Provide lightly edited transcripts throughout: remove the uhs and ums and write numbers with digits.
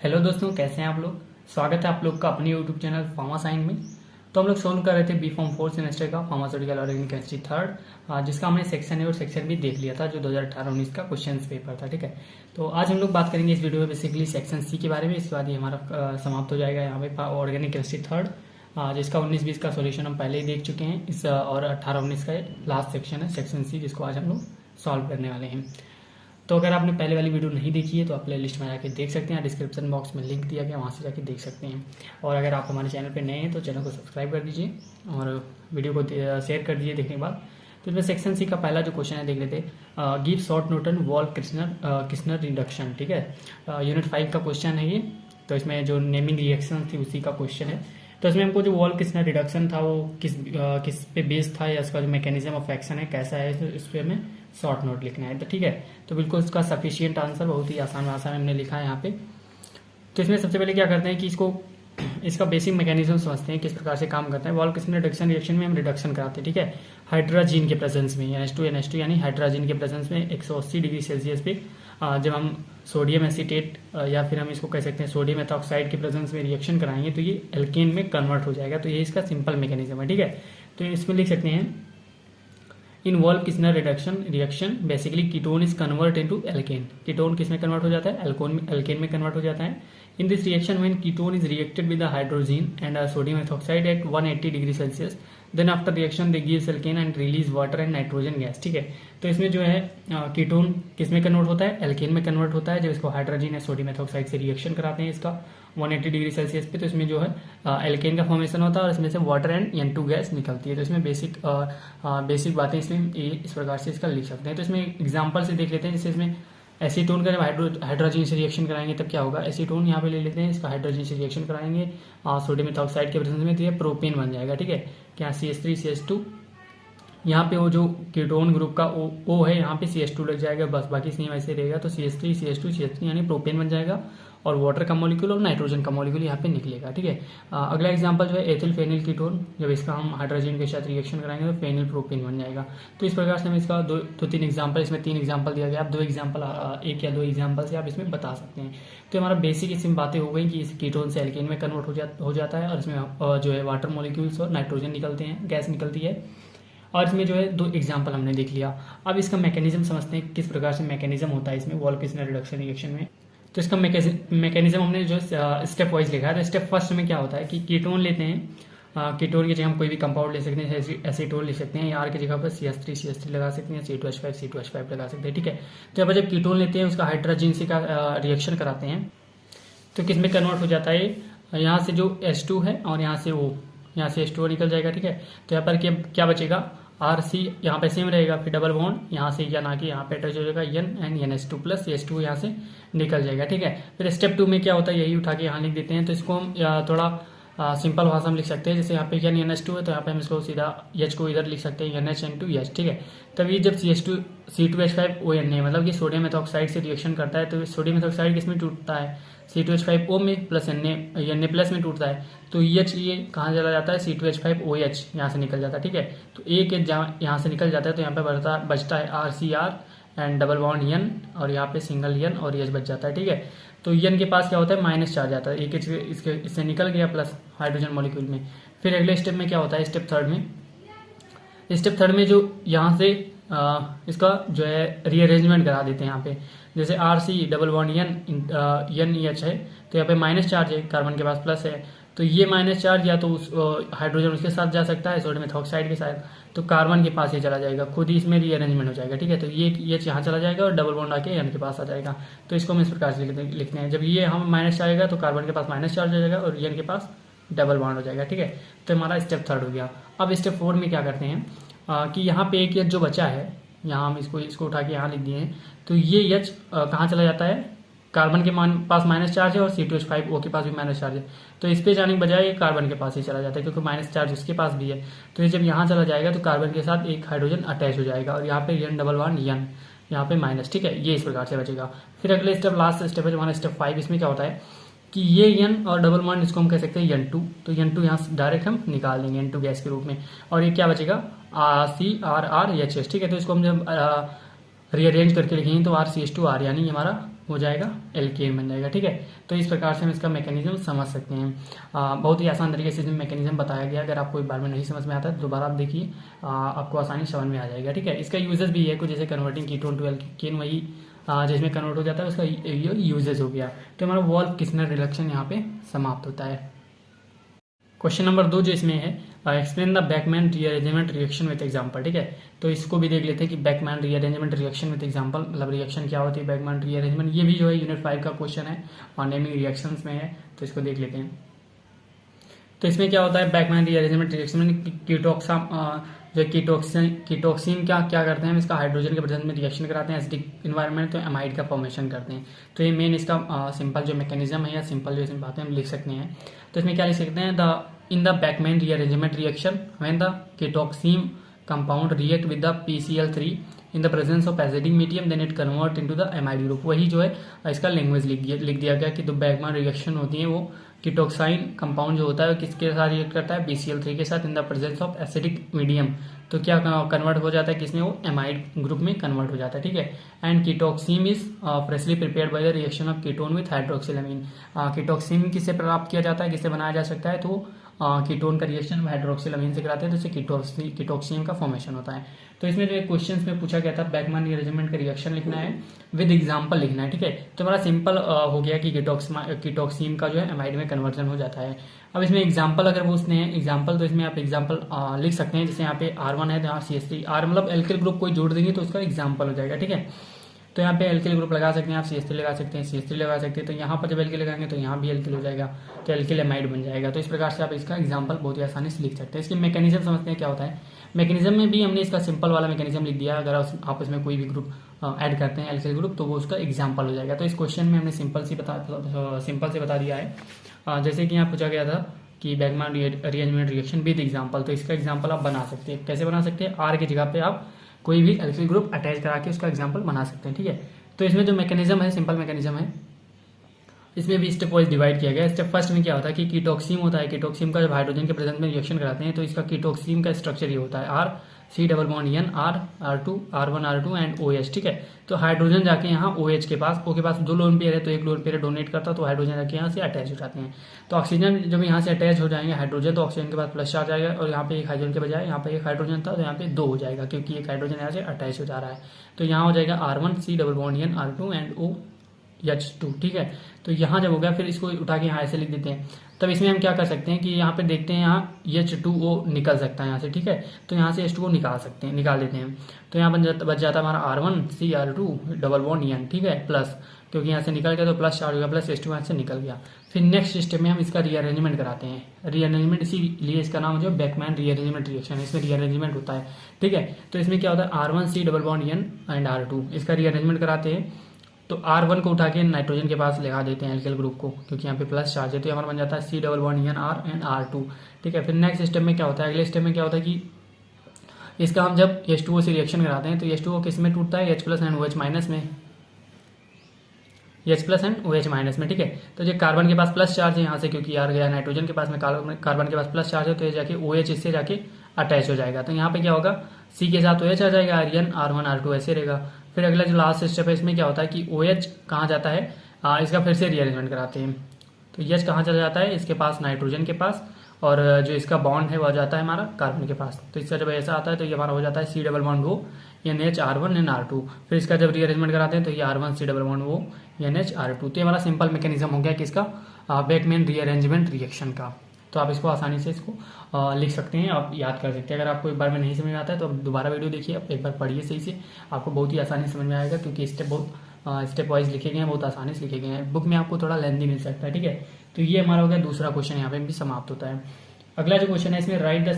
Hello दोस्तों, कैसे हैं आप लोग। स्वागत है आप लोग का अपने यूट्यूब चैनल फार्मा साइन में। तो हम लोग सोल्व कर रहे थे बी फॉर्म 4 सेमेस्टर का फार्मास्यूटिकल ऑर्गेनिक केमिस्ट्री थर्ड, जिसका हमने सेक्शन ए और सेक्शन बी देख लिया था, जो 2018-19 का क्वेश्चन पेपर था। ठीक है, तो आज हम लोग बात करेंगे इस वीडियो में बेसिकली सेक्शन सी के बारे में। इसके बाद ये हमारा समाप्त हो जाएगा यहाँ पे ऑर्गेनिक केमिस्ट्री थर्ड, जिसका 19-20 का सोल्यूशन हम पहले ही देख चुके हैं। इस और 18-19 का लास्ट सेक्शन है सेक्शन सी, जिसको आज हम लोग सॉल्व करने वाले हैं। तो अगर आपने पहले वाली वीडियो नहीं देखी है तो आप प्ले लिस्ट में जाके देख सकते हैं, डिस्क्रिप्शन बॉक्स में लिंक दिया गया, वहाँ से जाके देख सकते हैं। और अगर आप हमारे चैनल पर नए हैं तो चैनल को सब्सक्राइब कर दीजिए और वीडियो को शेयर कर दीजिए देखने के बाद। तो इसमें सेक्शन सी का पहला जो क्वेश्चन है देख लेते हैं। Give short नोटन wall किस्नर reduction. ठीक है, यूनिट 5 का क्वेश्चन है ये। तो इसमें जो नेमिंग रिएक्शन थी उसी का क्वेश्चन है। तो इसमें हमको जो वॉल किस्नर रिडक्शन था वो किस पे बेस्ड था, या इसका जो मैकेनिज्म ऑफ एक्शन है कैसा है, इस पे हमें शॉर्ट नोट लिखना है। तो ठीक है, तो बिल्कुल इसका सफिशिएंट आंसर बहुत ही आसान भाषा में हमने लिखा है यहाँ पे। तो इसमें सबसे पहले क्या करते हैं कि इसका बेसिक मैकेनिज्म समझते हैं, किस प्रकार से काम करता है। वॉल किस्नर रिडक्शन रिएक्शन में हम रिडक्शन कराते हैं, ठीक है, हाइड्रोजन के प्रेजेंस में, NH2 यानी हाइड्रोजन के प्रेजेंस में 180 डिग्री सेल्सियस पे जब हम सोडियम एसीटेट या फिर हम इसको कह सकते हैं सोडियम एथॉक्साइड के प्रेजेंस में रिएक्शन कराएंगे तो ये एल्केन में कन्वर्ट हो जाएगा। तो ये इसका सिंपल मैकेनिज्म है। ठीक है, तो इसमें लिख सकते हैं in Wolff Kishner reaction basically ketone is convert into alkane. Ketone किस में कन्वर्ट हो जाता है, एल्केन में कन्वर्ट हो जाता है। In this reaction when ketone is reacted with hydrogen and sodium ethoxide at 180 degree Celsius, then after reaction they gives alkene and release water and nitrogen gas. ठीक है, तो इसमें जो है कीटोन किस में कन्वर्ट होता है, एल्केन में कन्वर्ट होता है। जब इसको हाइड्रोजन या सोडियम एथॉक्साइड से रिएक्शन कराते हैं इसका 180 डिग्री सेल्सियस पे, तो इसमें जो है एल्केन का फॉर्मेशन होता है और इसमें से वाटर एंड N2 गैस निकलती है। तो इसमें बेसिक बातें इसमें इस प्रकार से इसका लिख सकते हैं। तो इसमें एग्जांपल से देख लेते हैं। जैसे इसमें एसीटोन का जब हाइड्रोजन से रिएक्शन कराएंगे तब क्या होगा। एसीटोन यहाँ पे ले लेते हैं, इसका हाइड्रोजन से रिएक्शन कराएंगे सोडियम एथॉक्साइड के प्रेजेंस में, तो ये प्रोपेन बन जाएगा। ठीक है, क्या CH3 CH2, यहाँ पे वो जो कीटोन ग्रुप का O है यहाँ पे CH2 लग जाएगा, बस बाकी सेम ऐसे रहेगा। तो CH3 CH2 CH3 यानी प्रोपेन बन जाएगा और वाटर का मॉलिक्यूल और नाइट्रोजन का मॉलिक्यूल यहाँ पे निकलेगा। ठीक है, अगला एग्जांपल जो है एथिल फेनिल कीटोन, जब इसका हम हाइड्रोजन के साथ रिएक्शन कराएंगे तो फेनिल प्रोपेन बन जाएगा। तो इस प्रकार से हम इसका दो 3 एग्जाम्पल, इसमें 3 एग्जाम्पल दिया गया, आप 2 एग्जाम्पल, 1 या 2 एग्जाम्पल से आप इसमें बता सकते हैं। तो हमारा बेसिक इसमें बातें हो गई कि इस कीटोन से एल्केन में कन्वर्ट हो जाता है और इसमें जो है वाटर मॉलिक्यूल्स और नाइट्रोजन निकलते हैं, गैस निकलती है। और इसमें जो है 2 एग्जाम्पल हमने देख लिया। अब इसका मैकेनिज्म समझते हैं, किस प्रकार से मैकेनिज्म होता है इसमें वॉल किस्नर रिडक्शन रिएक्शन में। तो इसका मैकेनिज्म हमने जो स्टेप वाइज लिखा है। तो स्टेप फर्स्ट में क्या होता है कि कीटोन लेते हैं, कीटोन की जगह हम कोई भी कंपाउंड ले सकते हैं, एसीटोन लिख सकते हैं, आर की जगह पर CH3 लगा सकते हैं, C2H5 लगा सकते हैं। ठीक है, तो अब जब कीटोन लेते हैं उसका हाइड्रोजन से का रिएक्शन कराते हैं तो किस में कन्वर्ट हो जाता है, यहाँ से जो H2 है और यहाँ से यहाँ से H2 निकल जाएगा। ठीक है, तो यहाँ पर क्या बचेगा, RC यहाँ पे सेम रहेगा, फिर डबल बॉन्ड यहाँ से N आके यहाँ पे अटैच हो जाएगा N and NH2 plus CH2 यहाँ से निकल जाएगा। ठीक है, फिर स्टेप 2 में क्या होता है यही उठा के यहाँ लिख देते हैं। तो इसको हम थोड़ा सिंपल भाषा में लिख सकते हैं। जैसे यहाँ पे N NH2 है तो यहाँ पे हम इसको सीधा H को इधर लिख सकते हैं NH2H। ठीक है, तभी जब C2H5ON है, मतलब कि सोडियम एथॉक्साइड से रिएक्शन करता है तो सोडियम एथॉक्साइड किस में टूटता है, C2H5O में प्लस Na प्लस में टूटता है। तो EH ये कहाँ चला जाता है, C2H5OH यहाँ से निकल जाता है। ठीक है, तो एक यहाँ से निकल जाता है तो यहाँ पे बचता है RCr and double bond N और यहाँ पे सिंगल N और H बच जाता है। ठीक है, तो N के पास क्या होता है, माइनस चार्ज आता है, एक इससे निकल गया प्लस हाइड्रोजन मॉलिक्यूल में। फिर अगले स्टेप में क्या होता है, स्टेप थर्ड में जो यहाँ से इसका जो है रीअरेंजमेंट करा देते हैं। यहाँ पे जैसे RC डबल बॉन्ड NEH है तो यहाँ पे माइनस चार्ज है, कार्बन के पास प्लस है, तो ये माइनस चार्ज या तो उस हाइड्रोजन उसके साथ जा सकता है सोडियम एथॉक्साइड के साथ, तो कार्बन के पास ही चला जाएगा, खुद ही इसमें रीअरेंजमेंट हो जाएगा। ठीक है, तो ये यहाँ चला जाएगा और डबल बॉन्ड आके N के पास आ जाएगा। तो इसको हम इस प्रकार से लिखते हैं, जब ये हम माइनस आएगा तो कार्बन के पास माइनस चार्ज हो जाएगा और N के पास डबल बॉन्ड हो जाएगा। ठीक है, तो हमारा स्टेप 3 हो गया। अब स्टेप 4 में क्या करते हैं कि यहाँ पे एक H जो बचा है, यहाँ हम इसको उठा के यहाँ लिख दिए हैं, तो ये H कहाँ चला जाता है, कार्बन के पास माइनस चार्ज है और C2H5O के पास भी माइनस चार्ज है, तो इस पे जाने के बजाय ये कार्बन के पास ही चला जाता है क्योंकि माइनस चार्ज उसके पास भी है। तो ये जब यहाँ चला जाएगा तो कार्बन के साथ एक हाइड्रोजन अटैच हो जाएगा और यहाँ पे N डबल बॉन्ड N यहाँ पे माइनस। ठीक है, ये इस प्रकार से बचेगा। फिर अगले स्टेप, लास्ट स्टेप है हमारा स्टेप 5। इसमें क्या होता है कि ये N और डबल बॉन्ड इसको हम कह सकते हैं N2, तो N2 यहाँ से डायरेक्ट हम निकाल देंगे N2 गैस के रूप में, और ये क्या बचेगा CrRHS। ठीक है, तो इसको हम जब रीअरेंज करके लिखेंगे तो RCH2R यानी हमारा हो जाएगा एल्केन बन जाएगा। ठीक है, तो इस प्रकार से हम इसका मैकेनिज्म समझ सकते हैं। बहुत ही आसान तरीके से इसमें मैकेनिज्म बताया गया। अगर आपको एक बार में नहीं समझ में आता है तो दोबारा आप देखिए, आपको आसानी समझ में आ जाएगा। ठीक है, इसका यूजेस भी है कुछ, जैसे कन्वर्टिंग कीटोन टू एल्केन, वही जिसमें कन्वर्ट हो जाता है उसका ये यूजेस हो गया। तो हमारा वॉल्फ किस्नर रिडक्शन यहाँ पे समाप्त होता है। क्वेश्चन नंबर 2 जो इसमें है, explain the Beckmann rearrangement reaction with example. ठीक है, तो इसको भी देख लेते हैं कि Beckmann rearrangement reaction with example, मतलब रिएक्शन क्या होती है बैकमैन रीअरेंजमेंट। ये भी जो है यूनिट 5 का क्वेश्चन है और नेमिंग रिएक्शंस में है, तो इसको देख लेते हैं। तो इसमें क्या होता है बैकमैन रीअरेंजमेंट रिएक्शन में, जो कीटोक्सिन क्या करते हैं, हम इसका हाइड्रोजन के प्रेजेंस में रिएक्शन कराते हैं एसिडिक इन्वायरमेंट, तो एमाइड का फॉर्मेशन करते हैं। तो ये मेन इसका सिंपल जो मैकेनिज्म है या सिंपल जो इसमें बातें हम लिख सकते हैं। तो इसमें क्या लिख सकते हैं, in the Beckmann rearrangement reaction when the ketoxime compound react with the PCl3 in the presence of acidic medium then it convert into the amide group. वही जो है इसका लैंग्वेज लिख दिया गया कि जो बैकमैन रिएक्शन होती है वो कीटोक्साइन कंपाउंड जो होता है किसके साथ रिएक्ट करता है, BCl3 के साथ इन the presence of acidic medium. तो क्या कन्वर्ट हो जाता है किसमें, वो एमाइड ग्रुप में कन्वर्ट हो जाता है। ठीक है, and ketoxime is freshly prepared by the reaction of ketone with hydroxylamine. Ketoxime किससे प्राप्त किया जाता है, किससे बनाया जा सकता है, तो कीटोन का रिएक्शन हाइड्रोक्सिलामीन से कराते हैं, तो इससे कीटोक्सिन का फॉर्मेशन होता है। तो इसमें जो एक क्वेश्चन में पूछा गया था बैकमैन रीअरेंजमेंट का रिएक्शन लिखना है विद एग्जांपल लिखना है। ठीक है, तो हमारा सिंपल हो गया कि कीटोक्सिन का जो है एमाइड में कन्वर्जन हो जाता है। अब इसमें एग्जांपल अगर पूछते हैं एग्जांपल, तो इसमें आप एग्जांपल लिख सकते हैं। जैसे यहाँ पे R1 है, यहाँ CH3 R मतलब एल्किल ग्रुप कोई जोड़ देंगे तो उसका एग्जांपल हो जाएगा। ठीक है, तो यहाँ पे एल्किल ग्रुप लगा सकते हैं आप, CH3 लगा सकते हैं, CH3 लगा सकते हैं। तो यहाँ पर जब एल्किल लगाएंगे तो यहाँ भी एल्किल हो जाएगा, तो एल्किल एमाइड बन जाएगा। तो इस प्रकार से आप इसका एग्जांपल बहुत ही आसानी से लिख सकते हैं। इसकी मैकेनिज्म समझते हैं क्या होता है। मैकेनिज्म में भी हमने इसका सिंपल वाला मैकेनिज्म लिख दिया। अगर आप इसमें कोई भी ग्रुप ऐड करते हैं एल्किल ग्रुप तो वो उसका एग्जाम्पल हो जाएगा। तो इस क्वेश्चन में हमने सिंपल से बता दिया है। जैसे कि यहाँ पूछा गया था कि Beckmann rearrangement reaction with example, तो इसका एग्जांपल आप बना सकते हैं। कैसे बना सकते हैं, R की जगह पे आप कोई भी एल्किल ग्रुप अटैच करा के उसका एग्जांपल बना सकते हैं। ठीक है, तो इसमें जो मैकेनिज्म है सिंपल मैकेनिज्म है, इसमें भी स्टेप वाइज डिवाइड किया गया है। स्टेप फर्स्ट में क्या होता है कि कीटोक्सिन होता है, कीटोक्सिन का जब हाइड्रोजन के प्रेजेंस में रिएक्शन कराते हैं तो इसका कीटोक्सिन का स्ट्रक्चर ये होता है R(C)N R(R2) R1 R2 and OH। ठीक है, तो हाइड्रोजन जाके यहाँ OH के पास, O के पास 2 लोन पेयर है तो एक लोन पेयर डोनेट करता है, तो हाइड्रोजन जाके यहाँ से अटैच हो जाते हैं। तो ऑक्सीजन जब यहाँ से अटैच हो जाएंगे हाइड्रोजन, तो ऑक्सीजन के पास प्लस चार्ज आएगा और यहाँ पे एक हाइड्रोजन के बजाय यहाँ पे एक हाइड्रोजन था तो यहाँ पे 2 हो जाएगा, क्योंकि एक हाइड्रोजन यहाँ से अटैच हो जा रहा है। तो यहाँ हो जाएगा R1(C)N R2 एंड OH2। ठीक है, तो यहाँ जब हो गया फिर इसको उठा के यहाँ ऐसे लिख देते हैं। तब इसमें हम क्या कर सकते हैं कि यहाँ पे देखते हैं यहाँ H2O निकल सकता है यहाँ से। ठीक है, तो यहाँ से H2O निकाल देते हैं। तो यहाँ बच जाता है हमारा R1CR2 ठीक है, प्लस, क्योंकि यहाँ से निकल गया तो प्लस चार्ज हो गया, प्लस H2 यहाँ से निकल गया। फिर नेक्स्ट स्टेप में हम इसका रीअरेंजमेंट कराते हैं। रीअरेंजमेंट इसीलिए इसका नाम जो बैकमैन रीअरेंजमेंट रिएक्शन, इसमें रीअरेंजमेंट होता है। ठीक है, तो इसमें क्या होता है R1C(N) एंड R2, इसका रीअरेंजमेंट कराते हैं। तो R1 को उठा के नाइट्रोजन के पास लगा देते हैं एल्किल ग्रुप को, क्योंकि यहाँ पे प्लस चार्ज है, तो हमारा बन जाता है C(N) R एंड R2। ठीक है, फिर नेक्स्ट स्टेप में क्या होता है, अगले स्टेप में क्या होता है कि इसका हम जब H2O से रिएक्शन कराते हैं तो H2O किस में टूटता है, H+ एंड OH माइनस में, H+ एंड OH माइनस में। ठीक है, तो जो कार्बन के पास प्लस चार्ज है यहाँ से, क्योंकि यार गया नाइट्रोजन के पास में, कार्बन के पास प्लस चार्ज है, तो ये जाके OH इससे जाके अटैच हो जाएगा। तो यहाँ पे क्या होगा, C के साथ OH आ जाएगा, आर्यन R1 R2 ऐसे रहेगा। फिर अगला जो लास्ट स्टेप है इसमें क्या होता है कि OH कहाँ जाता है, इसका फिर से रीअरेंजमेंट कराते हैं। तो H कहाँ चला जाता है, इसके पास नाइट्रोजन के पास, और जो इसका बॉन्ड है वह जाता है हमारा कार्बन के पास। तो इसका जब ऐसा आता है तो ये हमारा हो जाता है C(O) NH R1 and R2। फिर इसका जब रीअरेंजमेंट कराते हैं तो ये R1 C(O) NH R2। तो ये हमारा सिंपल मैकेनिज्म हो गया किसका, बैकमैन रीअरेंजमेंट रिएक्शन का। तो आप इसको आसानी से इसको लिख सकते हैं, आप याद कर सकते हैं। अगर आपको एक बार में नहीं समझ में आता है तो आप दोबारा वीडियो देखिए, आप एक बार पढ़िए सही से, आपको बहुत ही आसानी से समझ में आएगा, क्योंकि स्टेप वाइज लिखे गए हैं, बहुत आसानी से लिखे गए हैं। बुक में आपको थोड़ा लेंथी मिल सकता है। ठीक है, तो ये हमारा हो गया दूसरा क्वेश्चन, यहाँ पे भी समाप्त होता है। अगला जो क्वेश्चन है इसमें right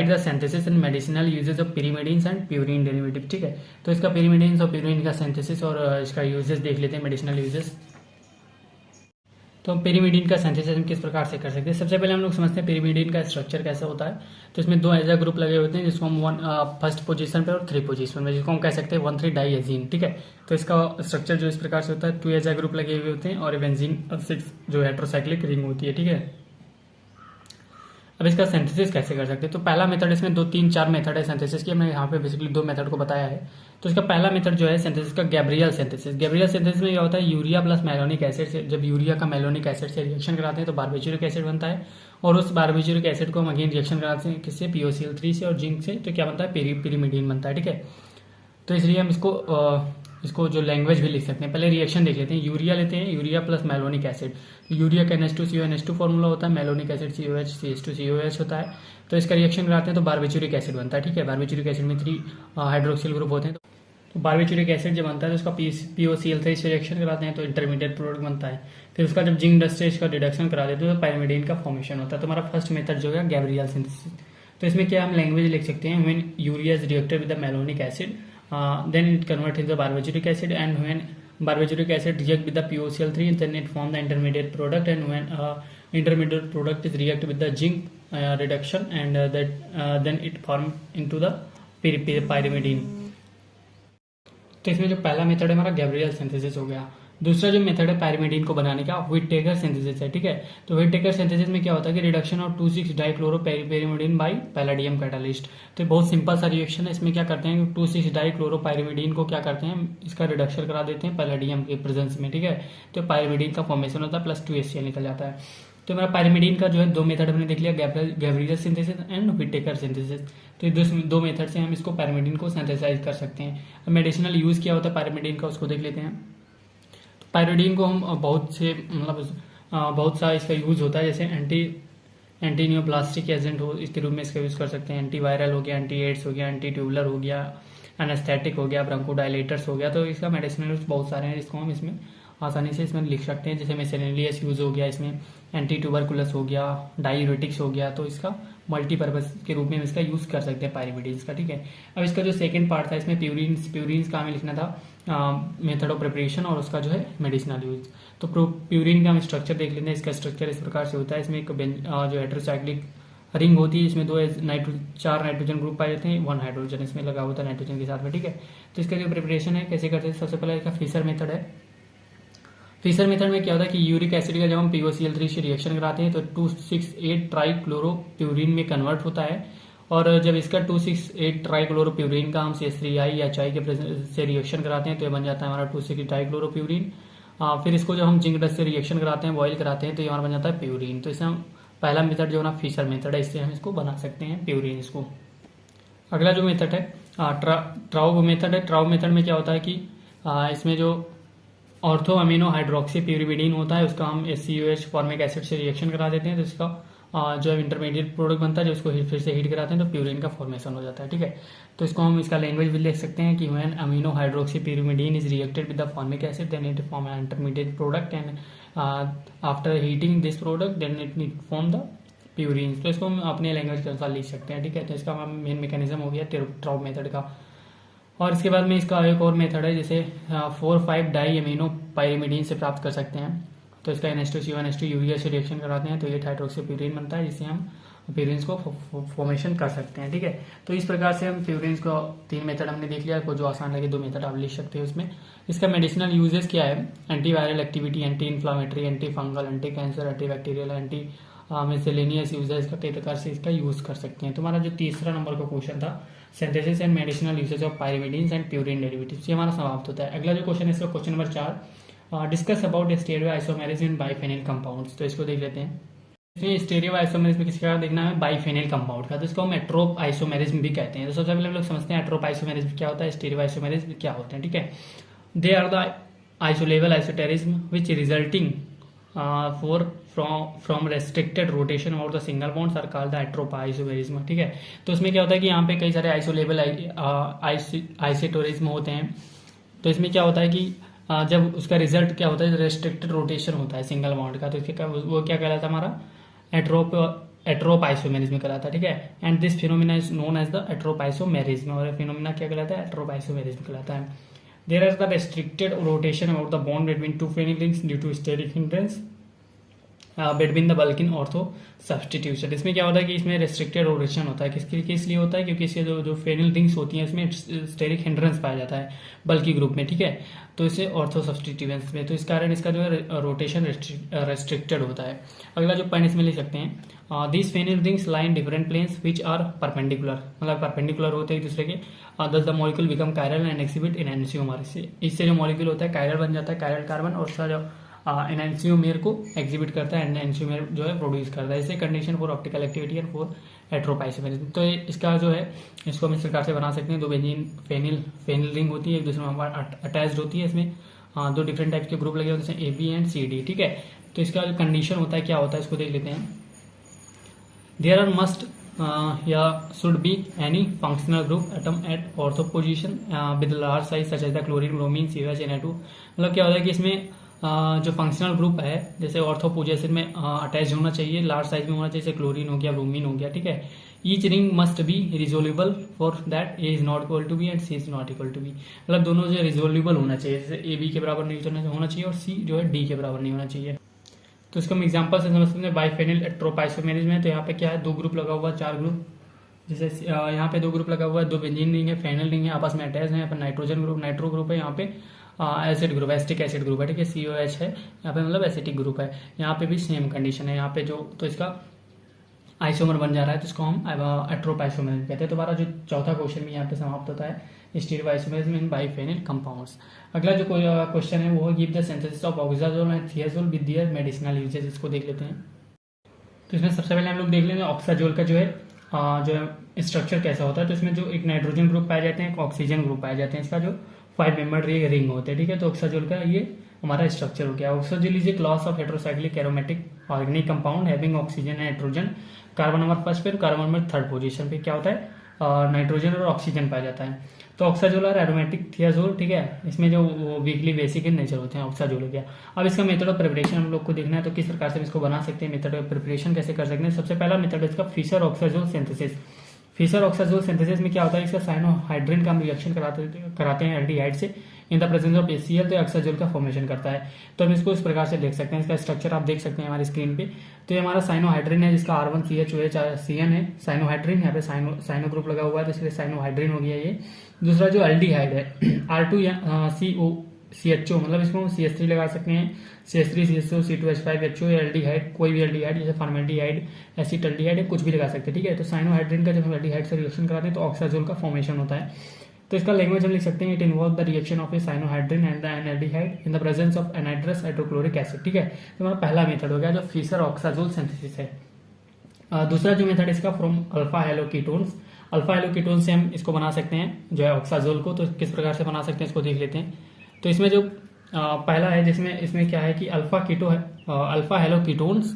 the synthesis and medicinal uses of pyrimidines and purine derivative. ठीक है, तो इसका pyrimidines और प्यूरिन का सिंथेसिस और इसका यूजेस देख लेते हैं, मेडिसिनल यूजेस। तो pyrimidine का सिंथेसिस हम किस प्रकार से कर सकते हैं। सबसे पहले हम लोग समझते हैं pyrimidine का स्ट्रक्चर कैसा होता है। तो इसमें 2 एजा ग्रुप लगे होते हैं, जिसको हम फर्स्ट पोजीशन पे और 3 पोजीशन में, जिसको हम कह सकते हैं 1,3-डाइएजीन। ठीक है, तो इसका स्ट्रक्चर जो इस प्रकार से होता है, 2 एजा ग्रुप लगे हुए होते हैं और बेंजीन 6 जो हेटेरोसाइक्लिक रिंग होती है। ठीक है, अब इसका सिंथेसिस कैसे कर सकते हैं, तो पहला मेथड, इसमें 2 3 4 मेथड है सिंथेसिस की, मैंने यहाँ पे बेसिकली 2 मेथड को बताया है। तो इसका पहला मेथड जो है सिंथेसिस का गैब्रियल सिंथेसिस। गैब्रियल सिंथेसिस में क्या होता है, यूरिया प्लस मैलोनिक एसिड से, जब यूरिया का मैलोनिक एसिड से रिएक्शन कराते हैं तो बारबेचुरिक एसिड बनता है, और उस बारबेचुरिक एसिड को हम अगेन रिएक्शन कराते हैं किससे, POCl3 से और जिंक से, तो क्या बनता है, pyrimidine बनता है। ठीक है, तो इसलिए हम इसको जो लैंग्वेज भी लिख सकते हैं। पहले रिएक्शन देख लेते हैं। यूरिया लेते हैं, urea plus malonic acid, urea का NH2CO फॉर्मूला होता है, मैलोनिक एसिड COH होता है। तो इसका रिएक्शन कराते हैं तो बारबेचुरिक एसिड बनता है। ठीक है, बारबेचुरिक एसिड में 3 हाइड्रोक्सिल ग्रुप होते हैं, तो बारबेचुरिक एसिड जब बनता है तो उसका POCl3 से रिएक्शन कराते हैं तो इंटरमीडिएट प्रोडक्ट बनता है। फिर उसका जब जिंक डस्ट से इसका डिडक्शन करा देते हैं तो पायरिमिडीन का फॉर्मेशन होता है। तो हमारा फर्स्ट मेथड जो है गैब्रियल सिंथेसिस। तो इसमें क्या हम लैंग्वेज लिख सकते हैं, when urea is reacted with the malonic acid then it convert into barbituric acid, and when barbituric acid react with the POCl3 then it form the intermediate product, and when intermediate product is react with the zinc reduction and then it form into the pyrimidine। तो इसमें जो पहला method है हमारा Gabriel synthesis हो गया। दूसरा जो मेथड है पायरिमिडीन को बनाने का, व्हिटेकर सिंथेसिस है। ठीक है, तो व्हिटेकर सिंथेसिस में क्या होता है कि reduction of dichloropyrimidine by palladium catalyst. तो बहुत सिंपल सा रिएक्शन है। इसमें क्या करते हैं, 2,6-डाइक्लोरोपायरिमिडीन को क्या करते हैं, इसका रिडक्शन करा देते हैं पैलाडियम के प्रेजेंस में। ठीक है, तो पायरिमिडीन का फॉर्मेशन होता है, प्लस 2HCl निकल जाता है। तो मेरा पायरिमिडीन का जो है 2 मेथड हमने देख लिया, Gabriel synthesis and Whittaker synthesis. तो 2 मेथड से हम इसको पायरिमिडीन को सिंथेसाइज कर सकते हैं। अब मेडिसिनल यूज क्या होता है पायरिमिडीन का, उसको देख लेते हैं। पायरिमिडीन को हम बहुत सा इसका यूज होता है, जैसे एंटी न्यूप्लास्टिक एजेंट हो, इसके रूप में इसका यूज कर सकते हैं। एंटीवायरल हो गया, एंटी एड्स हो गया, एंटी ट्यूबुलर हो गया, एनेस्थेटिक हो गया, ब्रोंकोडायलेटर्स हो गया। तो इसका मेडिसिनल यूज बहुत सारे हैं, जिसको हम इसमें आसानी से इसमें लिख सकते हैं। जैसे मिसेलेनियस यूज हो गया, इसमें एंटी ट्यूबरकुलस हो गया, डायूरेटिक्स हो गया, तो इसका मल्टीपर्पज के रूप में हम इसका यूज कर सकते हैं पायरिमिडीन्स का। ठीक है, अब इसका जो सेकंड पार्ट था, इसमें प्यूरिन्स का हमें लिखना था मेथड ऑफ प्रिपरेशन और उसका जो है मेडिसिनल यूज। तो प्यूरिन का हम स्ट्रक्चर देख लेते हैं। इसका स्ट्रक्चर इस प्रकार से होता है। इसमें एक जो हेटेरोसाइक्लिक रिंग होती है, इसमें 4 नाइट्रोजन ग्रुप पाए जाते हैं, 1 हाइड्रोजन इसमें लगा होता है नाइट्रोजन के साथ में। ठीक है, तो इसका जो प्रिपरेशन है कैसे करते हैं, सबसे पहले इसका फिशर मेथड है। फिशर मेथड में क्या होता है कि यूरिक एसिड का जब हम POCl3 से रिएक्शन कराते हैं तो 2,6,8-ट्राइक्लोरोप्यूरिन में कन्वर्ट होता है, और जब इसका 2,6,8-ट्राइक्लोरोप्यूरिन का हम CH3I या HI के से रिएक्शन कराते हैं तो ये बन जाता है हमारा 2,6-डाइक्लोरोप्यूरिन। फिर इसको जब हम जिंक डस्ट से रिएक्शन कराते हैं, बॉयल कराते हैं, तो ये हमारा बन जाता है प्यूरिन। तो इसे हम पहला मेथड जो ना फिशर मेथड है, इससे हम इसको बना सकते हैं प्यूरिन इसको। अगला जो मेथड है ट्राउब मेथड है। ट्राउब मेथड में क्या होता है कि इसमें जो ऑर्थो अमीनो हाइड्रोक्सी प्यूरिमिडीन होता है, उसका हम SCOH फॉर्मिक एसिड से रिएक्शन करा देते हैं, तो इसका जो इंटरमीडिएट प्रोडक्ट बनता है, जो उसको फिर से हीट कराते हैं तो प्यूरिन का फॉर्मेशन हो जाता है। ठीक है, तो इसको हम इसका लैंग्वेज भी लिख सकते हैं कि when amino hydroxy pyrimidine is reacted with the formic acid then it form an intermediate product, and after heating this product then it form the purine. तो इसको हम अपने लैंग्वेज के अनुसार लिख सकते हैं। ठीक है, तो इसका मेन मैकेनिज्म हो गया ट्राउब मेथड का। और इसके बाद में इसका एक और मेथड है, जिसे 4,5-डाई अमीनो पायरिमिडीन से प्राप्त कर सकते हैं। तो इसका NH2CO यूरिया से रिएक्शन कराते हैं तो 8 हाइड्रोक्सीप्यूरिन बनता है, जिससे हम प्यूरिन्स को फॉर्मेशन कर सकते हैं। ठीक है, तो इस प्रकार से हम प्यूरिन्स को 3 मेथड हमने देख लिया, को जो आसान लगे 2 मेथड आप लिख सकते हैं उसमें। इसका मेडिसिनल यूजेस क्या है, antiviral activity, anti inflammatory, anti fungal, anti cancer, anti bacterial, anti miscellaneous uses का कई प्रकार से इसका यूज कर सकते हैं। तो हमारा जो तीसरा नंबर का क्वेश्चन था, synthesis and medicinal usage of pyrimidines and purine derivatives, ये हमारा समाप्त होता है। अगला जो क्वेश्चन है इसका question number 4, discuss about stereo isomerism in biphenyl compounds. तो इसको देख लेते हैं। इसमें स्टीरियो आइसोमेरिज्म किसका देखना है, बाइफेनिल कंपाउंड का, तो इसको हम एट्रोप आइसोमेरिज्म भी कहते हैं। तो सबसे पहले हम लोग समझते हैं एट्रोप आइसोमेरिज्म क्या होता है, स्टीरियो आइसोमेरिज्म क्या होते हैं। ठीक है, they are the isolable isosterism which resulting from restricted rotation और the single bonds are called the atrop isomerism. ठीक है, तो इसमें क्या होता है कि यहाँ पे कई सारे आइसोलेबल आइसोटेरिज्म होते हैं। तो इसमें क्या होता है कि जब उसका रिजल्ट क्या होता है, रेस्ट्रिक्टेड रोटेशन होता है सिंगल बॉन्ड का, तो इसके वो क्या कहलाता है हमारा एट्रोप आइसोमेरिज्म कहलाता है। ठीक है, and this phenomena is known as the atrop isomerism, और फिनोमिना क्या कहलाता है, एट्रोप आइसोमेरिज्म कहलाता है। There is the restricted rotation about the bond between 2 phenyl rings due to steric hindrance, between the bulk in ortho substitution. इसमें क्या होता है कि इसमें रेस्ट्रिक्टेड रोटेशन होता है। किस लिए होता है? क्योंकि इससे जो फेनिल रिंग्स होती हैं इसमें स्टेरिक हिंड्रेंस पाया जाता है बल्कि ग्रुप में, ठीक है। तो इससे ऑर्थो सब्सटीट्यूशन में, तो इस कारण इसका जो है रोटेशन रेस्ट्रिक्टेड होता है। अगला जो पॉइंट इसमें लिख सकते हैं, this phenyl rings line different planes which are perpendicular, मतलब परपेंडिकुलर होते हैं एक दूसरे के। Thus the molecule become chiral and exhibit in enantiomer. इससे जो मॉलिक्यूल होता है कायरल बन जाता है, कायरल कार्बन, और उसका जो एनएनसियोमेर को एग्जिबिट करता है, एनएनसियोमेर जो है प्रोड्यूस करता है। इससे condition for optical activity and for atropisomerism. तो इसका जो है इसको हम इस प्रकार से बना सकते हैं। दो बेंजीन फेनिल रिंग होती है, एक दूसरे में अटैच्ड होती है। इसमें दो डिफरेंट टाइप्स के ग्रुप लगे होते हैं, A B and C D, ठीक है। तो इसका जो कंडीशन होता है क्या होता है इसको देख लेते हैं। देयर आर मस्ट या should be any functional group atom at ortho position with large size such as the chlorine, bromine, COH, Na2। मतलब क्या होता है कि इसमें जो फंक्शनल ग्रुप है जैसे ऑर्थो पोजीशन में अटैच होना चाहिए, लार्ज साइज में होना चाहिए, जैसे क्लोरीन हो गया, ब्रोमीन हो गया, ठीक है। Each ring must be resoluble for that A is not equal to B and C is not equal to B. मतलब दोनों जो रिजोल्यूबल होना चाहिए, जैसे ए बी के बराबर नहीं होना चाहिए और सी जो है डी के बराबर नहीं होना चाहिए। तो इसको हम एग्जाम्पल से समझ सकते हैं। बाइफेनिल एट्रोपाइसोमेरिज्म में तो यहाँ पे क्या है, दो ग्रुप लगा हुआ है, 4 ग्रुप। जैसे यहाँ पे 2 ग्रुप लगा हुआ है, 2 बेंजीन रिंग है, फेनिल रिंग है, आपस में अटैच है। यहाँ पे नाइट्रोजन ग्रुप, नाइट्रो ग्रुप है, यहाँ पे acid group, acetic acid group है, ठीक है। COH है यहाँ पे, मतलब एसिटिक ग्रुप है। यहाँ पे भी सेम कंडीशन है। यहाँ पे जो तो इसका आइसोमर बन जा रहा है, तो इसको हम एट्रोपाइसोमेरिज्म कहते हैं। तो हमारा जो चौथा क्वेश्चन भी यहाँ पे समाप्त होता है, स्टीरियोआइसोमेरिज्म इन बाइफेनिल कंपाउंड्स। अगला जो क्वेश्चन है वो give the synthesis of oxazole and thiazole with their medicinal usages. इसको देख लेते हैं। तो इसमें सबसे पहले हम लोग देख लेते हैं ऑक्साजोल का जो है स्ट्रक्चर कैसा होता है। तो इसमें जो एक नाइट्रोजन ग्रुप पाए जाते हैं, एक ऑक्सीजन ग्रुप पाए जाते हैं। इसका जो 5 मेंबर्ड रिंग होते हैं, ठीक है। तो ऑक्साजोल का ये हमारा स्ट्रक्चर हो गया। Oxazole is a class of heterocyclic aromatic organic compound having oxygen and nitrogen, carbon number first पे, कार्बन नंबर थर्ड पोजीशन पे क्या होता है, नाइट्रोजन और ऑक्सीजन पाया जाता है। तो ऑक्साजोल और एरोमेटिक थियाजोल, ठीक है। इसमें जो वीकली बेसिक इन नेचर होते हैं ऑक्साजोल हो गया। अब इसका मेथड ऑफ प्रिपरेशन हम लोग को देखना है, तो किस प्रकार से इसको बना सकते हैं, मेथड ऑफ प्रिपरेशन कैसे कर सकते हैं। सबसे पहला मेथड है इसका फिशर ऑक्साजोल सिंथेसिस। फिशर ऑक्साजोल सिंथेसिस में क्या होता है, इसका साइनोहाइड्रिन का हम रिएक्शन कराते हैं एल्डिहाइड से इन द प्रेजेंस ऑफ HCl, तो ऑक्साजोल का फॉर्मेशन करता है। तो हम इसको इस प्रकार से देख सकते हैं। इसका स्ट्रक्चर आप देख सकते हैं हमारी स्क्रीन पे। तो ये हमारा साइनोहाइड्रिन है, जिसका R1CH2CN है, साइनोहाइड्रिन। यहाँ पे साइनो ग्रुप लगा हुआ है, तो इसलिए साइनोहाइड्रिन हो गया ये। दूसरा जो एल्डिहाइड है R2COCHO, मतलब इसको हम CH3 लगा सकते हैं, CH3 CHO C2H5HO, एल्डिहाइड, कोई भी एल्डिहाइड जैसे फॉर्मेल्डिहाइड, एसिटल्डिहाइड, कुछ भी लगा सकते हैं, ठीक है। तो साइनोहाइड्रिन का जब हम एल्डिहाइड से रिएक्शन कराते हैं तो ऑक्साजोल का फॉर्मेशन होता है। तो इसका लैंग्वेज हम लिख सकते हैं, it involve the reaction of a cyanohydrin and an aldehyde in the presence of anhydrous hydrochloric acid, ठीक है। तो हमारा पहला मेथड हो गया जो फिशर ऑक्साजोल सिंथेसिस है। दूसरा जो मेथड इसका फ्रॉम अल्फा हेलोकीटोन्स। अल्फा हेलोकीटोन से हम इसको बना सकते हैं जो है ऑक्साजोल को। तो किस प्रकार से बना सकते हैं इसको देख लेते हैं। तो इसमें जो पहला है, जिसमें इसमें क्या है कि alpha haloketones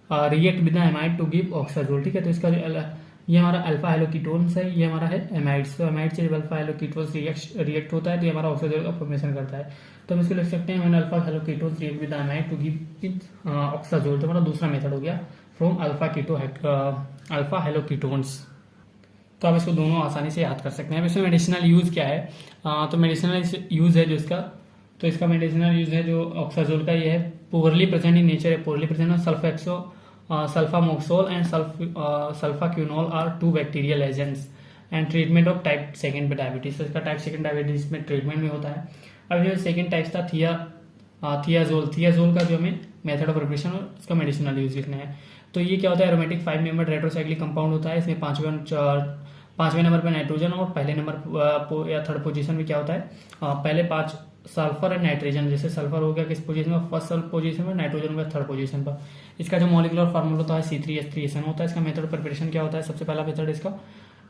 react with the amide to give oxazole, ठीक है। तो इसका जो ये हमारा अल्फा हेलोकीटोन्स है, ये हमारा है एमाइड्स। तो एमाइड से जब अल्फा हेलोकीटोन्स रिएक्ट होता है तो ये हमारा ऑक्साजोल का फॉर्मेशन करता है। तो हम इसको लिख सकते हैं when alpha haloketones react with the amide to give oxazole. तो हमारा दूसरा मेथड हो गया फ्रॉम अल्फा हेलोकीटोन्स। तो आप इसको दोनों आसानी से याद कर सकते हैं। अब इसमें मेडिसिनल यूज क्या है, तो मेडिसिनल यूज है जो इसका, तो इसका मेडिसिनल यूज है जो ऑक्साजोल का ये है पोरली प्रेजेंट इन नेचर है, poorly present sulfamoxole and sulfaquinol are 2 bacterial agents and treatment of type 2 पे डायबिटीज। तो इसका टाइप 2 डायबिटीज में ट्रीटमेंट में होता है। अब जो सेकंड टाइप था थियाजोल का जो हमें मेथड ऑफ प्रिपरेशन और इसका मेडिसिनल यूज लिखना है। तो ये क्या होता है, एरोमेटिक 5 मेंबर रेट्रोसाइक्लिक कंपाउंड होता है। इसमें 5वें नंबर पर नाइट्रोजन और पहले नंबर या थर्ड पोजीशन में क्या होता है, पहले 5 सल्फर एंड नाइट्रोजन। जैसे सल्फर हो गया किस पोजीशन में, फर्स्ट पोजीशन में, नाइट्रोजन हो गया थर्ड पोजीशन पर। इसका जो मॉलिक्यूलर फार्मूला होता है C3H3SN होता है। इसका मेथड ऑफ प्रिपरेशन क्या होता है, सबसे पहला मेथड इसका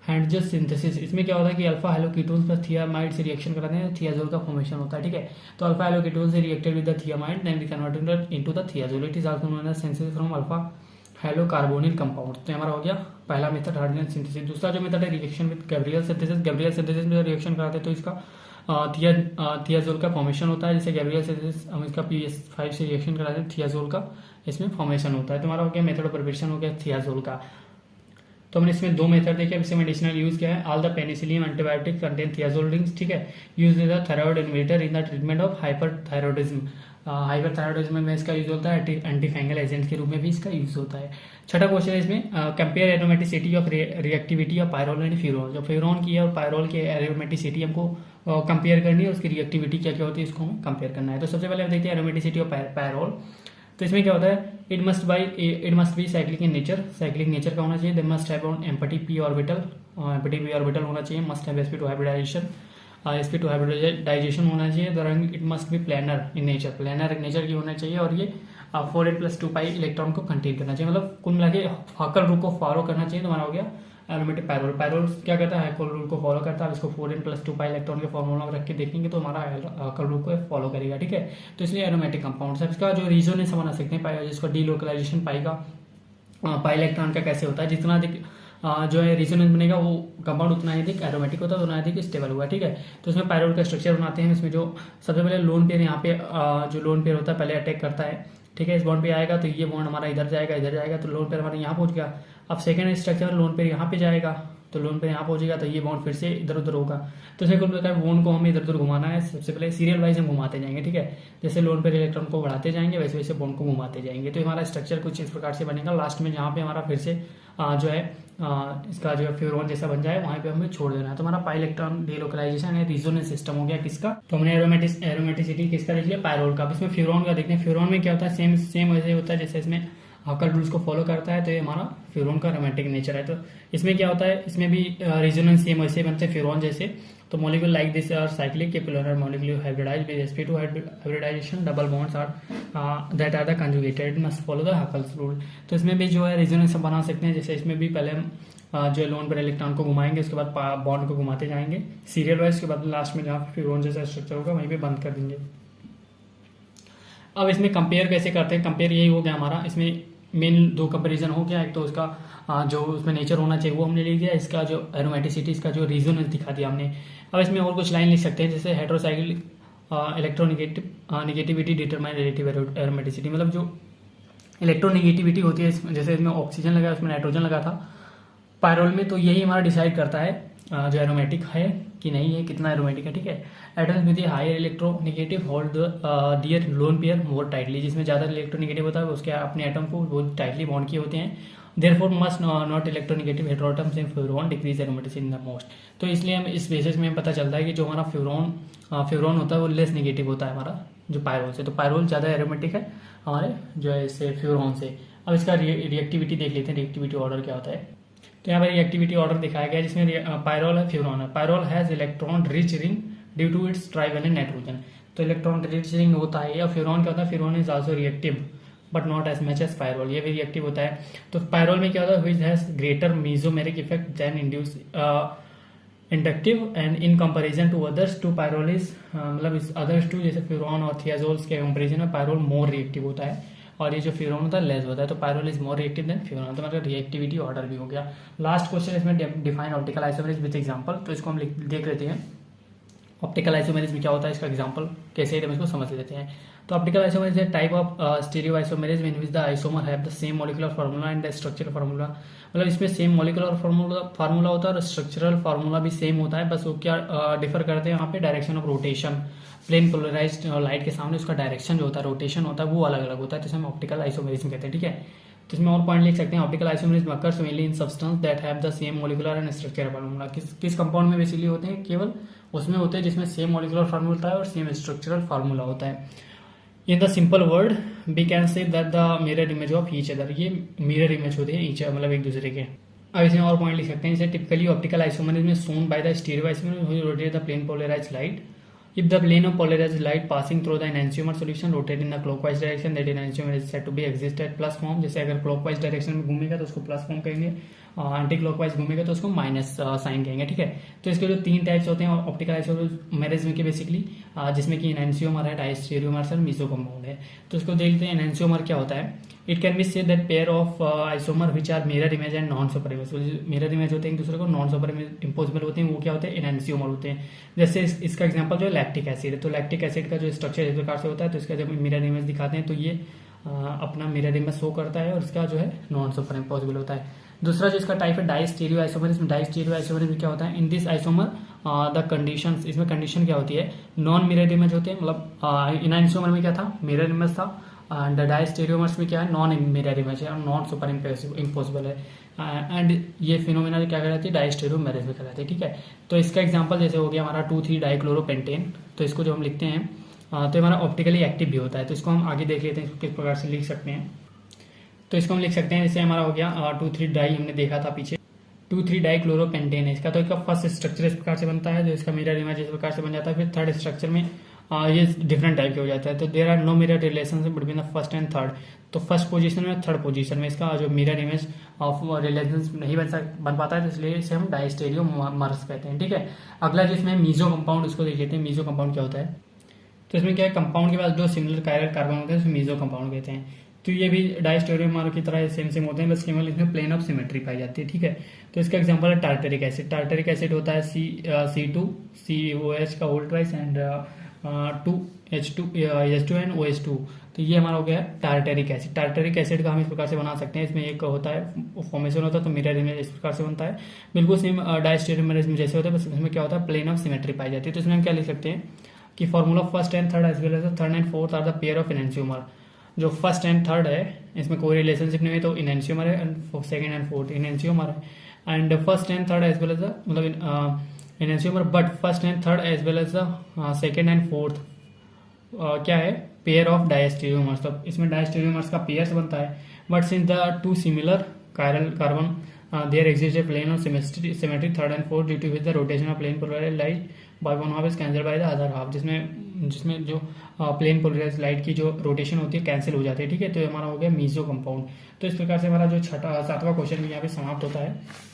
हैंडजस सिंथेसिस। इसमें क्या होता है कि अल्फा हेलोकीटोन्स प्लस थियामाइड से रिएक्शन कराते हैं, थियाजोल का फॉर्मेशन होता है, ठीक है। तो अल्फा हेलोकीटोन से reacted with the thioamide then we converted it into the thiazole. It is also known as synthesis from alpha halocarbonyl compound. तो हमारा हो गया पहला मेथड हाइड्रोजन सिंथेसिस। दूसरा जो मेथड है reaction with Gabriel synthesis. Gabriel synthesis में reaction कराते हैं तो इसका थियाजोल का फॉर्मेशन होता है। जैसे गैब्रियल सिंथेसिस हम इसका PS5 से रिएक्शन कराते हैं, थियाजोल का इसमें फॉर्मेशन होता है। तो हमारा हो गया मेथड ऑफ प्रिपरेशन हो गया थियाजोल का। तो हमने इसमें 2 मेथड देखे। अब इसमें मेडिसिनल यूज क्या है, all the penicillium antibiotic contain thiazole rings, ठीक है। Use the thyroid inhibitor in the treatment of hyperthyroidism. Hyperthyroidism में इसका यूज होता है, एंटी फंगल एजेंट के रूप में भी इसका यूज होता है। छठा क्वेश्चन है इसमें, compare aromaticity of reactivity of pyrrole and furan. जो फ्यूरोन की है और पायरोल की एरोमेटिसिटी हमको कंपेयर करनी है, उसकी रिएक्टिविटी क्या क्या होती है इसको हमें कंपेयर करना है। तो सबसे पहले हम देखते हैं एरोमेटिसिटी ऑफ पायरोल। तो इसमें क्या होता है, it must B cyclic in nature, cyclic nature का होना चाहिए। They must have empty P orbital, empty P orbital होना चाहिए। Must have sp2 hybridisation, sp2 hybridisation होना चाहिए। It must be planar in nature, planar in nature की होना चाहिए। और ये 4n+2π इलेक्ट्रॉन को कंटेन करना चाहिए, मतलब कुल मिला के हकल रूल को फॉलो करना चाहिए। तो हमारा हो गया एरोमेटिक पायरोल। पायरोल क्या करता है, हकल रूल को फॉलो करता है। इसको 4n+2π इलेक्ट्रॉन के फॉर्मूला में रख के देखेंगे तो हमारा हकल रूल को फॉलो करेगा, ठीक है। तो इसलिए एरोमेटिक कंपाउंड इसका जो रीजन बना सकते हैं, जिसको डीलोकलाइजेशन पाई का पाई इलेक्ट्रॉन का कैसे होता है, जितना अधिक जो है रेजोनेंस बनेगा वो कंपाउंड उतना ही अधिक एरोमेटिक होता है, उतना अधिक स्टेबल हुआ, ठीक है। तो इसमें पायरोल का स्ट्रक्चर बनाते हैं। इसमें जो सबसे पहले लोन पेयर यहाँ पे जो लोन पेयर होता है पहले अटैक करता है, ठीक है। इस बॉन्ड पे आएगा तो ये बॉन्ड हमारा इधर जाएगा तो लोन पेयर हमारा यहाँ पहुंच गया। अब सेकंड स्ट्रक्चर लोन पेयर यहाँ पे जाएगा तो लोन पेयर यहाँ पहुंचेगा तो ये बॉन्ड फिर से इधर उधर होगा। तो इसमें कुल प्रकार बॉन्ड को हमें इधर उधर घुमाना है। सबसे पहले सीरियल वाइज हम घुमाते जाएंगे, ठीक है। जैसे लोन पेयर इलेक्ट्रॉन को बढ़ाते जाएंगे वैसे वैसे बॉन्ड को घुमाते जाएंगे। तो हमारा स्ट्रक्चर कुछ इस प्रकार से बनेगा। लास्ट में जहाँ पे हमारा फिर से जो है इसका जो है फ्यूरोन जैसा बन जाए वहीं पे हमें छोड़ देना है। तो हमारा पाई इलेक्ट्रॉन डीलोकलाइजेशन है, रेजोनेंस सिस्टम हो गया किसका, तो हमने एरोमेटिसिटी किसका देख लिया, पायरोल का। इसमें फ्यूरोन का देखते हैं। फ्यूरोन में क्या होता है, सेम वैसे होता है जैसे इसमें हकल रूल्स को फॉलो करता है। तो ये हमारा फ्यूरोन का एरोमेटिक नेचर है। तो इसमें क्या होता है, इसमें भी रेजोनेंस सेम वैसे बनते हैं फ्यूरोन जैसे। तो molecule like this are cyclic, polar molecule hybridise with sp2 hybridisation, double bonds are that are the conjugated must follow the Huckel's rule. तो इसमें भी जो है रेजोनेंस बना सकते हैं। जैसे इसमें भी पहले हम जो लोन पर इलेक्ट्रॉन को घुमाएंगे, उसके बाद बॉन्ड को घुमाते जाएंगे सीरियल वाइज, के बाद लास्ट में जहाँ फ्यूरोन जैसा स्ट्रक्चर होगा वहीं पे बंद कर देंगे। अब इसमें कंपेयर कैसे करते हैं, कंपेयर यही हो गया हमारा। इसमें मेन दो कंपैरिजन हो गया, एक तो उसका जो उसमें नेचर होना चाहिए वो हमने ले लिया, इसका जो एरोमेटिसिटी इसका जो रेजोनेंस दिखा दिया हमने। अब इसमें और कुछ लाइन लिख सकते हैं जैसे heterocyclic electronegativity determine relative aromaticity, मतलब जो इलेक्ट्रोनिगेटिविटी होती है, जैसे इसमें ऑक्सीजन लगा उसमें नाइट्रोजन लगा था पायरोल में, तो यही हमारा डिसाइड करता है जो एरोमेटिक है कि नहीं है, कितना एरोमेटिक है, ठीक है। Atoms with higher electronegative hold their lone pair more tightly, जिसमें ज्यादा इलेक्ट्रोनेगेटिव होता है उसके अपने एटम को बहुत टाइटली बॉन्ड किए होते हैं। Therefore must not electronegative heteroatoms in furan decrease aromaticity in the most. तो इसलिए हम इस बेसिस में पता चलता है कि जो हमारा फ्यूरोन होता है वो लेस नेगेटिव होता है हमारा जो पायरोल से। तो पायरोल ज्यादा एरोमेटिक है हमारे जो है इससे फ्यूरोन से। अब इसका रिएक्टिविटी देख लेते हैं, रिएक्टिविटी ऑर्डर क्या होता है। तो यहाँ पर रिएक्टिविटी ऑर्डर दिखाया गया जिसमें पायरोल है, फ्यूरोन है। Pyrrole has electron rich ring due to its trivalent nitrogen, तो इलेक्ट्रॉन रिच रिंग होता है। या फ्यूरोन क्या होता है, furan is also reactive but not as much as pyrrole, ये भी रिएक्टिव होता है। तो पायरोल में क्या होता है, which has greater mesomeric effect than induce inductive and in comparison to others to pyrrole is मतलब इस अदर्स टू जैसे फ्यूरोन और थियाजोल्स के कंपैरिजन में पायरोल मोर रिएक्टिव होता है और ये जो फ्यूरोन होता है लेस होता है। तो pyrrole is more reactive than furan, तो मतलब रिएक्टिविटी ऑर्डर भी हो गया। लास्ट क्वेश्चन इसमें define optical isomerism with example, तो इसको हम देख लेते हैं। ऑप्टिकल आइसोमेरिज्म क्या होता है, इसका एग्जांपल कैसे है हम इसको समझ लेते हैं। तो optical isomerism is type of stereo isomerism in which the isomer have the same molecular formula and the structural formula, मतलब इसमें सेम मॉलिक्यूलर फार्मूला होता है और स्ट्रक्चरल फार्मूला भी सेम होता है। बस वो क्या डिफर करते हैं यहाँ पे, direction of rotation, plane polarised light के सामने उसका डायरेक्शन जो होता है, रोटेशन होता है वो अलग अलग होता है, तो हम ऑप्टिकल आइसोमेरिज्म कहते हैं, ठीक है। तो इसमें और पॉइंट लिख सकते हैं, optical isomerism occurs mainly in substance that have the same molecular and structural formula. किस कंपाउंड में बेसिकली होते हैं, केवल उसमें होते हैं जिसमें सेम मॉलिक्यूलर फार्मूला होता है और सेम स्ट्रक्चरल फार्मूला होता है। In the simple word we can say that the mirror image of each other, ये मिरर इमेज होते हैं ईच मतलब एक दूसरे के। अब इसमें और पॉइंट लिख सकते हैं, जैसे typically optical isomerism is shown by the stereo isomerism which rotate the plane polarised light. If the plane of polarized light passing through the enantiomer solution rotate in the clockwise direction, that enantiomer is said to be exist at plus form। जैसे अगर clockwise direction में घूमेगा तो उसको plus form कहेंगे, anti clockwise घूमेगा तो उसको माइनस साइन कहेंगे, ठीक है। तो इसके जो तीन टाइप्स होते हैं ऑप्टिकल आइसोमेरिज्म के बेसिकली, जिसमें कि एनेंशियोमर है, डायस्टेरियोमर और मीसो कंपाउंड है। तो इसको देखते हैं एनेंशियोमर क्या होता है। It can be say that pair of isomer which are mirror image and non super image, mirror image होते हैं एक दूसरे को, नॉन सुपर इमेज इम्पॉसिबल होते हैं, वो क्या होते हैं, एनेंशियोमर होते हैं। जैसे इसका एग्जांपल जो है लैक्टिक एसिड है, तो लैक्टिक एसिड का जो स्ट्रक्चर इस प्रकार से होता है, तो इसका जब मिरर इमेज दिखाते हैं तो ये अपना मिरर इमेज शो करता है और इसका जो है नॉन सुपर इम्पॉसिबल होता है। दूसरा जो इसका टाइप है डाई स्टीरियो आइसोमर। इसमें डाई स्टीरियो आइसोमर में क्या होता है, in this isomer the conditions, इसमें कंडीशन क्या होती है, नॉन मिरर इमेज होते हैं, मतलब इन आइसोमर में क्या था, मिरर इमेज था, एंड डाई स्टीरियोमर्स में क्या है, नॉन मिरर इमेज है और नॉन सुपर इम्पॉसिबल है, एंड ये फिनोमिना क्या कहलाती है, डाई स्टीरियो मैरिज में कहलाती है। ठीक है, तो इसका एग्जांपल जैसे हो गया हमारा 2,3 डाइक्लोरोपेंटेन, तो इसको जो हम लिखते हैं तो हमारा ऑप्टिकली एक्टिव भी होता है, तो इसको हम आगे देख लेते हैं इसको किस प्रकार से लिख सकते हैं। तो इसको हम लिख सकते हैं जैसे हमारा हो गया 2,3 डाई, हमने देखा था पीछे 2,3 डाइक्लोरोपेंटेन है इसका, तो इसका फर्स्ट स्ट्रक्चर इस प्रकार से बनता है, जो इसका मिरर इमेज इस प्रकार से बन जाता है। फिर थर्ड स्ट्रक्चर में ये डिफरेंट टाइप के हो जाता है, तो there are no mirror relationship between the first and third, तो फर्स्ट पोजीशन में थर्ड पोजीशन में इसका जो मिरर इमेज ऑफ रिलेशन नहीं बन पाता है, तो इसलिए इसे हम डाइस्टेरियो मर्स कहते हैं। ठीक है, अगला जिसमें मीजो कंपाउंड, उसको देख लेते हैं मीजो कंपाउंड क्या होता है। तो इसमें क्या है, कंपाउंड के पास जो सिमिलर कायरल कार्बन होते हैं उसमें मीजो कंपाउंड कहते हैं। तो ये भी डाइस्टेरियोमर की तरह सेम होते हैं, बस केवल इसमें प्लेन ऑफ सिमेट्री पाई जाती है। ठीक है, तो इसका एग्जांपल है टार्टरिक एसिड। टार्टरिक एसिड होता है C2 COH का whole twice and 2H2 and OH2, तो ये हमारा हो गया टार्टरिक एसिड। टार्टरिक एसिड का हम इस प्रकार से बना सकते हैं, इसमें एक होता है फॉर्मेशन होता है, तो मिरर इमेज इस प्रकार से बनता है, बिल्कुल सेम डाइस्टेरियोमर में जैसे होता है, बस इसमें क्या होता है, प्लेन ऑफ सिमेट्री पाई जाती है। तो इसमें हम क्या लिख सकते हैं कि formula first and third as well as third and fourth are the pair of enantiomer. जो फर्स्ट एंड थर्ड है इसमें कोई रिलेशनशिप नहीं है, तो एनेंशियोमर है, and second and fourth enantiomer है, and first and third as well as मतलब enantiomer, but first and third as well as second and fourth क्या है, पेयर ऑफ डायस्टेरियोमर्स। तो इसमें डायस्टेरियोमर्स का पेयर बनता है, but since the two similar chiral carbon there exist a plane of symmetry third and fourth due to which the rotation of plane polarised light by one half is cancel by the other half, जिसमें जो plane polarised light की जो rotation होती है cancel हो जाती है। ठीक है, तो हमारा हो गया मीजो कंपाउंड। तो इस प्रकार से हमारा जो सातवां क्वेश्चन भी यहाँ पे समाप्त होता है।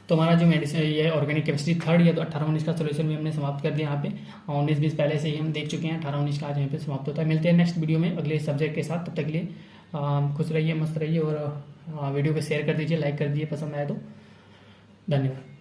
तो हमारा जो मेडिसिन ये ऑर्गेनिक केमिस्ट्री थर्ड या तो 18-19 का सोल्यूशन भी हमने समाप्त कर दिया यहाँ पे, 19-20 पहले से ही हम देख चुके हैं, 18-19 का आज यहाँ पे समाप्त होता है। मिलते हैं नेक्स्ट वीडियो में अगले सब्जेक्ट के साथ, तब तक के लिए खुश रहिए, मस्त रहिए, और वीडियो को शेयर कर दीजिए, लाइक कर दीजिए पसंद आए तो। धन्यवाद।